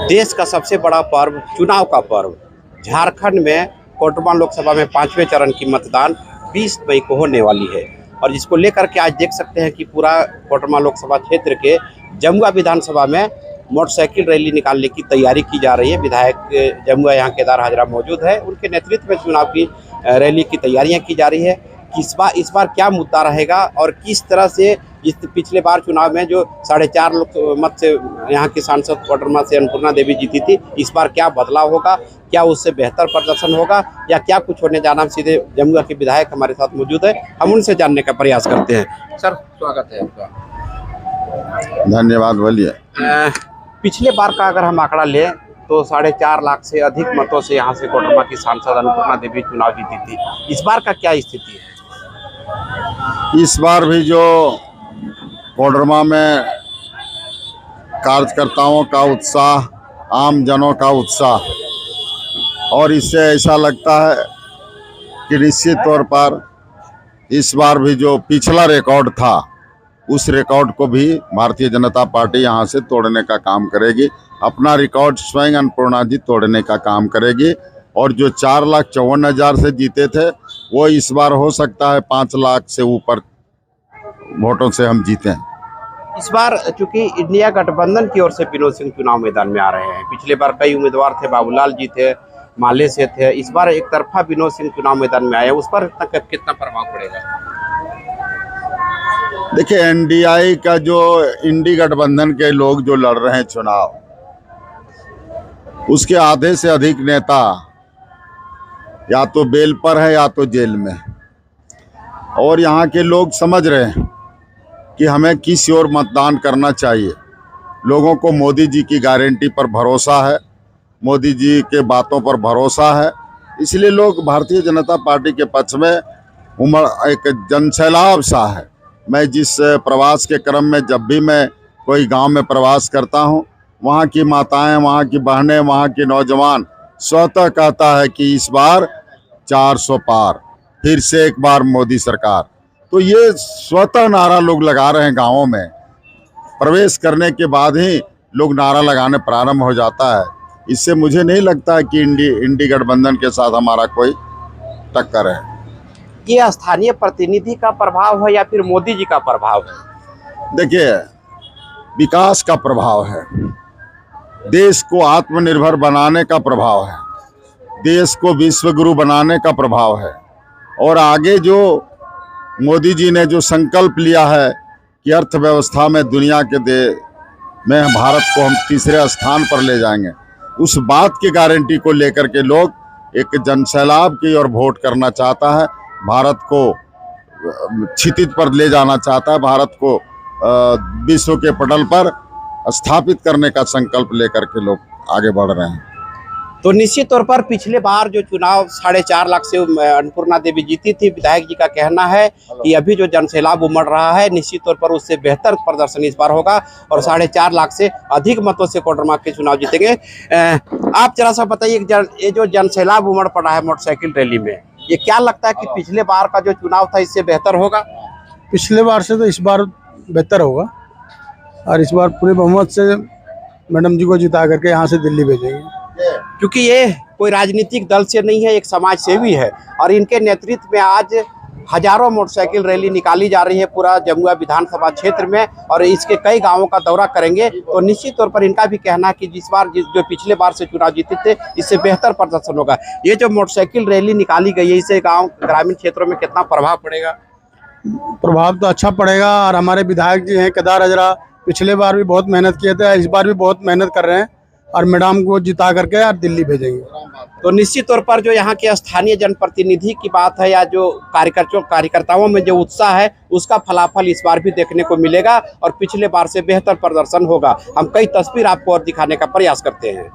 देश का सबसे बड़ा पर्व, चुनाव का पर्व, झारखंड में कोटरमा लोकसभा में 5वें चरण की मतदान 20 मई को होने वाली है और जिसको लेकर के आज देख सकते हैं कि पूरा कोटरमा लोकसभा क्षेत्र के जमुआ विधानसभा में मोटरसाइकिल रैली निकालने की तैयारी की जा रही है। विधायक जमुआ यहाँ केदार हाजरा मौजूद है, उनके नेतृत्व में चुनाव की रैली की तैयारियां की जा रही है कि इस बार क्या मुद्दा रहेगा और किस तरह से इस पिछले बार चुनाव में जो 4.5 लाख मत से यहाँ की सांसद कोटरमा से अन्नपूर्णा देवी जीती थी, इस बार क्या बदलाव होगा, क्या उससे बेहतर प्रदर्शन होगा या क्या कुछ होने जाना। सीधे जमुआ के विधायक हमारे साथ मौजूद है, हम उनसे जानने का प्रयास करते हैं। सर, स्वागत है आपका। धन्यवाद। बोलिए। पिछले बार का अगर हम आंकड़ा लें तो 4.5 लाख से अधिक मतों से यहाँ से कोटरमा की सांसद अन्नपूर्णा देवी चुनाव जीती थी। इस बार का क्या स्थिति है? इस बार भी जो कोडरमा में कार्यकर्ताओं का उत्साह, आम जनों का उत्साह, और इससे ऐसा लगता है कि निश्चित तौर पर इस बार भी जो पिछला रिकॉर्ड था उस रिकॉर्ड को भी भारतीय जनता पार्टी यहाँ से तोड़ने का काम करेगी। अपना रिकॉर्ड स्वयं अन्नपूर्णा जी तोड़ने का काम करेगी और जो 4,54,000 से जीते थे वो इस बार हो सकता है 5 लाख से ऊपर वोटों से हम जीते हैं। इस बार चूंकि इंडिया गठबंधन की ओर से विनोद सिंह चुनाव मैदान में आ रहे हैं, पिछले बार कई उम्मीदवार थे, बाबूलाल जी थे, माले से थे, इस बार एक तरफा विनोद सिंह चुनाव मैदान में आए, उस पर कितना प्रभाव पड़ेगा? देखिए, एनडीआई का जो इंडी गठबंधन के लोग जो लड़ रहे हैं चुनाव, उसके आधे से अधिक नेता या तो बेल पर है या तो जेल में, और यहाँ के लोग समझ रहे हैं कि हमें किस ओर मतदान करना चाहिए। लोगों को मोदी जी की गारंटी पर भरोसा है, मोदी जी के बातों पर भरोसा है, इसलिए लोग भारतीय जनता पार्टी के पक्ष में एक जनसैलाब सा है। मैं जिस प्रवास के क्रम में जब भी मैं कोई गांव में प्रवास करता हूं, वहां की माताएं, वहां की बहनें, वहां के नौजवान स्वतः कहता है कि इस बार 400 पार, फिर से एक बार मोदी सरकार। तो ये स्वतः नारा लोग लगा रहे हैं। गाँवों में प्रवेश करने के बाद ही लोग नारा लगाने प्रारंभ हो जाता है। इससे मुझे नहीं लगता है कि इंडी गठबंधन के साथ हमारा कोई टक्कर है। ये स्थानीय प्रतिनिधि का प्रभाव है या फिर मोदी जी का प्रभाव है? देखिए, विकास का प्रभाव है, देश को आत्मनिर्भर बनाने का प्रभाव है, देश को विश्वगुरु बनाने का प्रभाव है, और आगे जो मोदी जी ने जो संकल्प लिया है कि अर्थव्यवस्था में दुनिया के में भारत को हम तीसरे स्थान पर ले जाएंगे, उस बात की गारंटी को लेकर के लोग एक जनसैलाब की ओर वोट करना चाहता है। भारत को क्षितिज पर ले जाना चाहता है, भारत को विश्व के पटल पर स्थापित करने का संकल्प लेकर के लोग आगे बढ़ रहे हैं। तो निश्चित तौर पर पिछले बार जो चुनाव 4.5 लाख से अन्नपूर्णा देवी जीती थी, विधायक जी का कहना है कि अभी जो जनसैलाब उमड़ रहा है, निश्चित तौर पर उससे बेहतर प्रदर्शन इस बार होगा और 4.5 लाख से अधिक मतों से कोटरमा के चुनाव जीतेंगे। आप जरा सा बताइए, ये जो जनसैलाब उमड़ पड़ा है मोटरसाइकिल रैली में, ये क्या लगता है कि पिछले बार का जो चुनाव था इससे बेहतर होगा? पिछले बार से तो इस बार बेहतर होगा और इस बार पूरे बहुमत से मैडम जी को जिता करके यहाँ से दिल्ली भेजेंगे। क्योंकि ये कोई राजनीतिक दल से नहीं है, एक समाज सेवी है और इनके नेतृत्व में आज हजारों मोटरसाइकिल रैली निकाली जा रही है पूरा जमुआ विधानसभा क्षेत्र में और इसके कई गांवों का दौरा करेंगे। तो निश्चित तौर पर इनका भी कहना है कि जो पिछले बार से चुनाव जीते थे इससे बेहतर प्रदर्शन होगा। ये जो मोटरसाइकिल रैली निकाली गई है, इससे गाँव ग्रामीण क्षेत्रों में कितना प्रभाव पड़ेगा? प्रभाव तो अच्छा पड़ेगा और हमारे विधायक जी हैं केदार हाजरा, पिछले बार भी बहुत मेहनत किए थे, इस बार भी बहुत मेहनत कर रहे हैं और मैडम को जिता करके और दिल्ली भेजेंगे। तो निश्चित तौर पर जो यहाँ के स्थानीय जनप्रतिनिधि की बात है या जो कार्यकर्ताओं में जो उत्साह है, उसका फलाफल इस बार भी देखने को मिलेगा और पिछले बार से बेहतर प्रदर्शन होगा। हम कई तस्वीर आपको और दिखाने का प्रयास करते हैं।